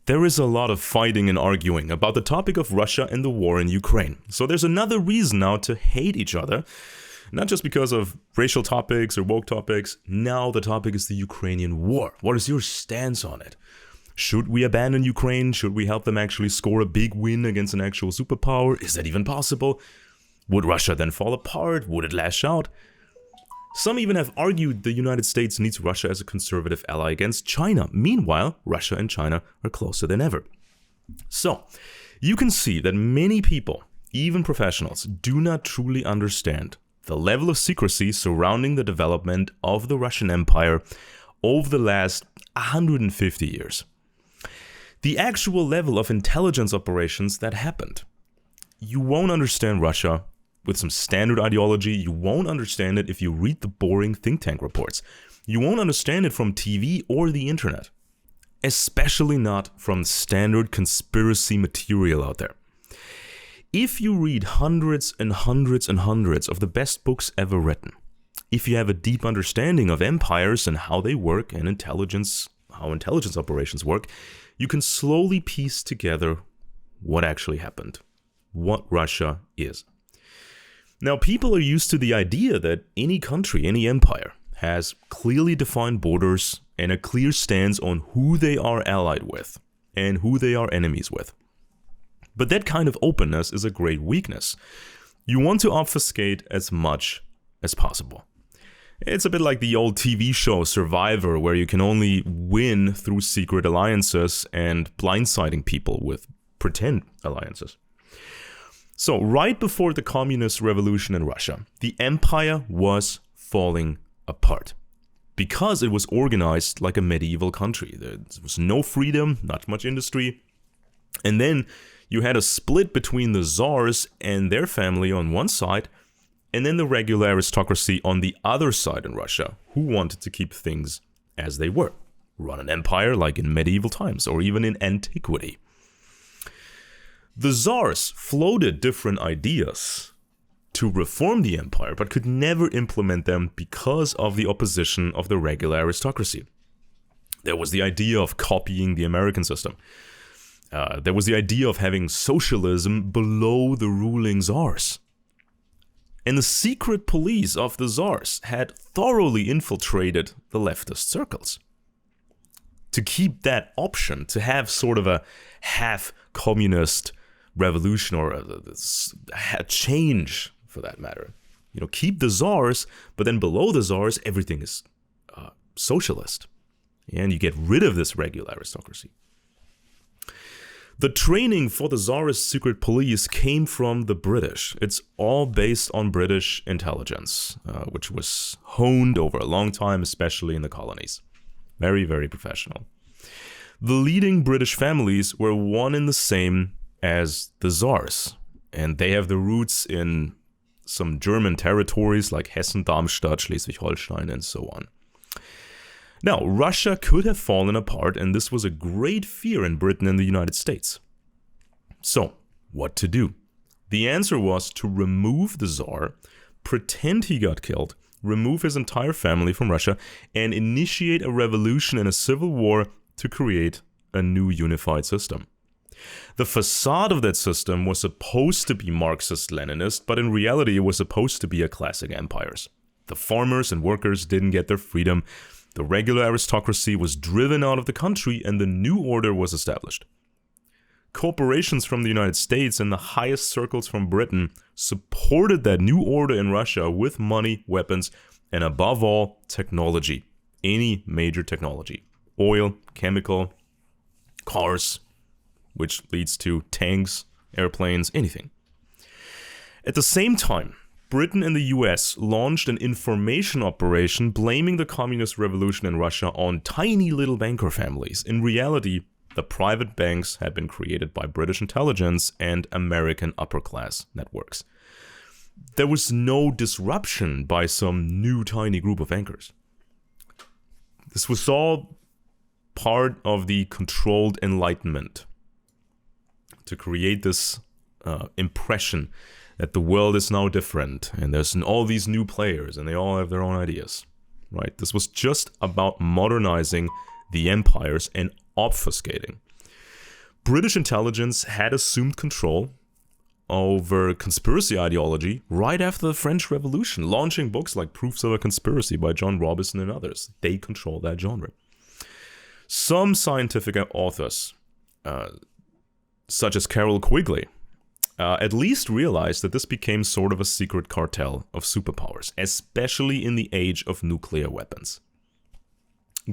there is a lot of fighting and arguing about the topic of Russia and the war in Ukraine. So there's another reason now to hate each other, not just because of racial topics or woke topics. Now the topic is the Ukrainian war. What is your stance on it? Should we abandon Ukraine? Should we help them actually score a big win against an actual superpower? Is that even possible? Would Russia then fall apart? Would it lash out? Some even have argued the United States needs Russia as a conservative ally against China. Meanwhile, Russia and China are closer than ever. So, you can see that many people, even professionals, do not truly understand the level of secrecy surrounding the development of the Russian Empire over the last 150 years. The actual level of intelligence operations that happened. You won't understand Russia with some standard ideology. You won't understand it if you read the boring think tank reports. You won't understand it from TV or the internet. Especially not from standard conspiracy material out there. If you read hundreds and hundreds and hundreds of the best books ever written, if you have a deep understanding of empires and how they work and how intelligence operations work, you can slowly piece together what actually happened, what Russia is. Now, people are used to the idea that any country, any empire, has clearly defined borders and a clear stance on who they are allied with and who they are enemies with. But that kind of openness is a great weakness. You want to obfuscate as much as possible. It's a bit like the old TV show Survivor, where you can only win through secret alliances and blindsiding people with pretend alliances. So, right before the communist revolution in Russia, the empire was falling apart because it was organized like a medieval country. There was no freedom, not much industry. And then you had a split between the czars and their family on one side, and then the regular aristocracy on the other side in Russia, who wanted to keep things as they were. Run an empire like in medieval times or even in antiquity. The czars floated different ideas to reform the empire, but could never implement them because of the opposition of the regular aristocracy. There was the idea of copying the American system. There was the idea of having socialism below the ruling czars. And the secret police of the czars had thoroughly infiltrated the leftist circles. To keep that option, to have sort of a half-communist revolution or a change for that matter. You know, keep the czars, but then below the czars, everything is socialist. And you get rid of this regular aristocracy. The training for the czarist secret police came from the British. It's all based on British intelligence, which was honed over a long time, especially in the colonies. Very, very professional. The leading British families were one and the same as the czars, and they have the roots in some German territories like Hessen, Darmstadt, Schleswig-Holstein, and so on. Now, Russia could have fallen apart, and this was a great fear in Britain and the United States. So, what to do? The answer was to remove the Tsar, pretend he got killed, remove his entire family from Russia, and initiate a revolution and a civil war to create a new unified system. The facade of that system was supposed to be Marxist-Leninist, but in reality it was supposed to be a classic empires. The farmers and workers didn't get their freedom, the regular aristocracy was driven out of the country, and the new order was established. Corporations from the United States and the highest circles from Britain supported that new order in Russia with money, weapons, and above all, technology. Any major technology. Oil, chemical, cars, which leads to tanks, airplanes, anything. At the same time, Britain and the US launched an information operation blaming the communist revolution in Russia on tiny little banker families. In reality, the private banks had been created by British intelligence and American upper-class networks. There was no disruption by some new tiny group of bankers. This was all part of the controlled enlightenment to create this impression that the world is now different and there's all these new players and they all have their own ideas, right? This was just about modernizing the empires and obfuscating. British intelligence had assumed control over conspiracy ideology right after the French Revolution, launching books like Proofs of a Conspiracy by John Robison and others. They control that genre. Some scientific authors, such as Carol Quigley, at least realized that this became sort of a secret cartel of superpowers, especially in the age of nuclear weapons.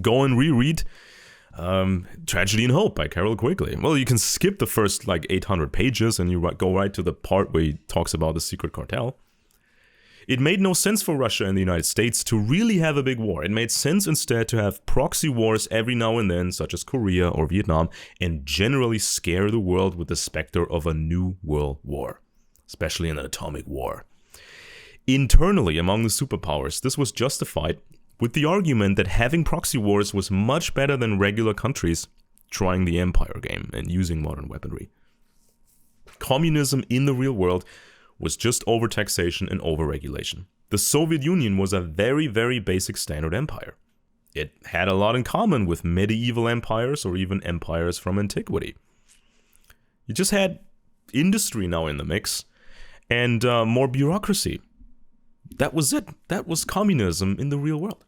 Go and reread Tragedy and Hope by Carol Quigley. Well, you can skip the first 800 pages and you go right to the part where he talks about the secret cartel. It made no sense for Russia and the United States to really have a big war. It made sense instead to have proxy wars every now and then, such as Korea or Vietnam, and generally scare the world with the specter of a new world war, especially an atomic war. Internally, among the superpowers, this was justified with the argument that having proxy wars was much better than regular countries trying the empire game and using modern weaponry. Communism in the real world was just overtaxation and overregulation. The Soviet Union was a very, very basic standard empire. It had a lot in common with medieval empires or even empires from antiquity. You just had industry now in the mix and more bureaucracy. That was it. That was communism in the real world.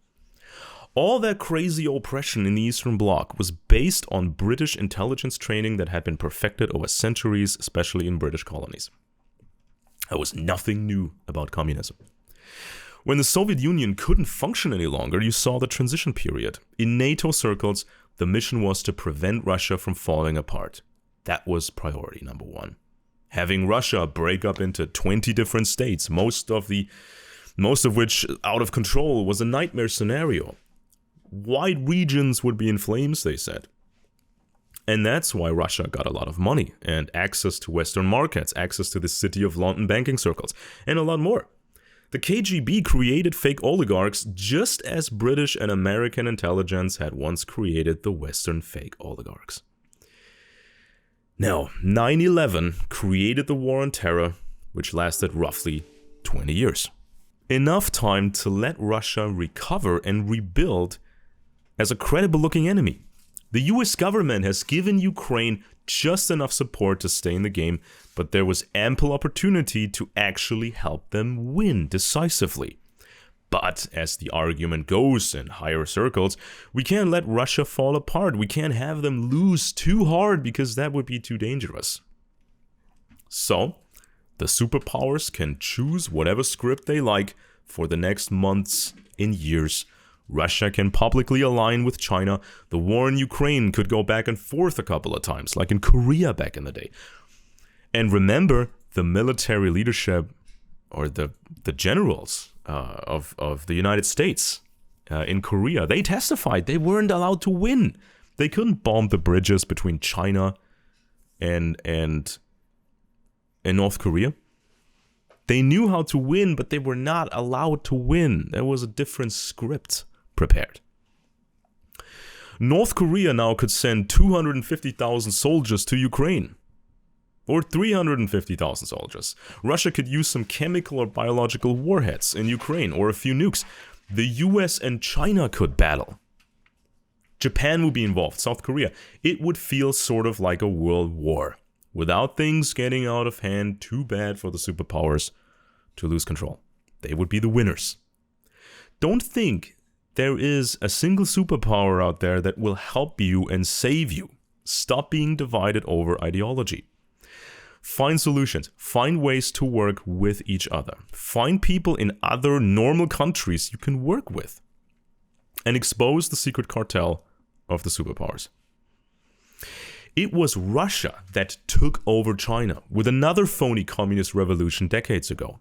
All that crazy oppression in the Eastern Bloc was based on British intelligence training that had been perfected over centuries, especially in British colonies. There was nothing new about communism. When the Soviet Union couldn't function any longer, you saw the transition period. In NATO circles, the mission was to prevent Russia from falling apart. That was priority number one. Having Russia break up into 20 different states, most of which out of control, was a nightmare scenario. Wide regions would be in flames, they said. And that's why Russia got a lot of money and access to Western markets, access to the City of London banking circles, and a lot more. The KGB created fake oligarchs just as British and American intelligence had once created the Western fake oligarchs. Now, 9/11 created the war on terror, which lasted roughly 20 years. Enough time to let Russia recover and rebuild as a credible-looking enemy. The US government has given Ukraine just enough support to stay in the game, but there was ample opportunity to actually help them win decisively. But, as the argument goes in higher circles, we can't let Russia fall apart. We can't have them lose too hard because that would be too dangerous. So, the superpowers can choose whatever script they like for the next months and years. Russia can publicly align with China. The war in Ukraine could go back and forth a couple of times, like in Korea back in the day. And remember, the military leadership, or the generals of the United States in Korea, they testified they weren't allowed to win. They couldn't bomb the bridges between China and North Korea. They knew how to win, but they were not allowed to win. There was a different script prepared. North Korea now could send 250,000 soldiers to Ukraine, or 350,000 soldiers. Russia could use some chemical or biological warheads in Ukraine, or a few nukes. The US and China could battle. Japan would be involved, South Korea. It would feel sort of like a world war, without things getting out of hand too bad for the superpowers to lose control. They would be the winners. Don't think there is a single superpower out there that will help you and save you. Stop being divided over ideology. Find solutions. Find ways to work with each other. Find people in other normal countries you can work with. And expose the secret cartel of the superpowers. It was Russia that took over China with another phony communist revolution decades ago.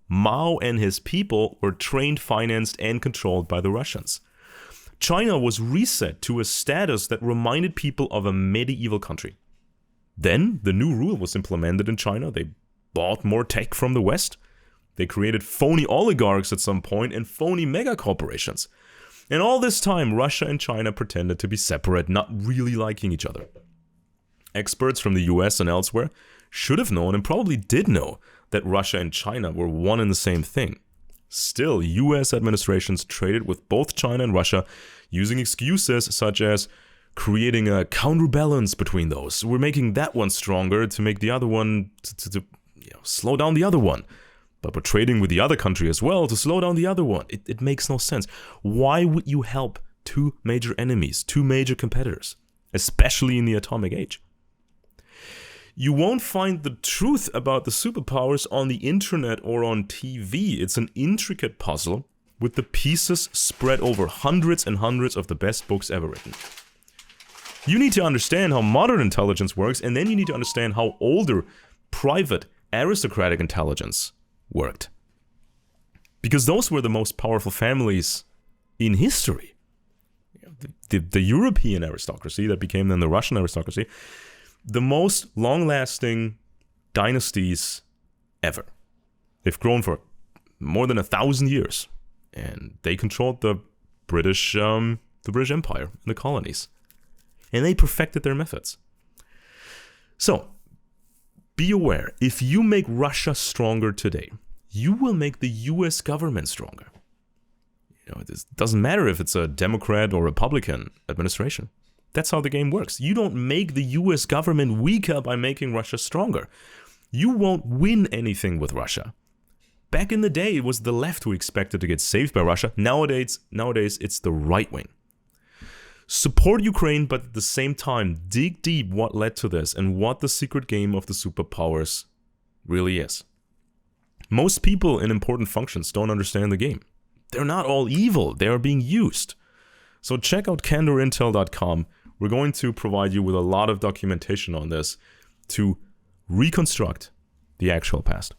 Mao and his people were trained, financed, and controlled by the Russians. China was reset to a status that reminded people of a medieval country. Then, the new rule was implemented in China. They bought more tech from the West. They created phony oligarchs at some point and phony mega corporations. And all this time, Russia and China pretended to be separate, not really liking each other. Experts from the US and elsewhere should have known and probably did know that Russia and China were one and the same thing. Still, US administrations traded with both China and Russia using excuses such as creating a counterbalance between those. We're making that one stronger to make the other one to slow down the other one. But we're trading with the other country as well to slow down the other one. It makes no sense. Why would you help two major enemies, two major competitors, especially in the atomic age? You won't find the truth about the superpowers on the internet or on TV. It's an intricate puzzle with the pieces spread over hundreds and hundreds of the best books ever written. You need to understand how modern intelligence works, and then you need to understand how older, private, aristocratic intelligence worked. Because those were the most powerful families in history. The European aristocracy that became then the Russian aristocracy, the most long-lasting dynasties ever. They've grown for more than 1,000 years, and they controlled the British Empire and the colonies. And they perfected their methods. So, be aware, if you make Russia stronger today, you will make the US government stronger. It doesn't matter if it's a Democrat or Republican administration. That's how the game works. You don't make the US government weaker by making Russia stronger. You won't win anything with Russia. Back in the day, it was the left who expected to get saved by Russia. Nowadays it's the right wing. Support Ukraine, but at the same time, dig deep what led to this and what the secret game of the superpowers really is. Most people in important functions don't understand the game. They're not all evil, they are being used. So check out candorintel.com. We're going to provide you with a lot of documentation on this to reconstruct the actual past.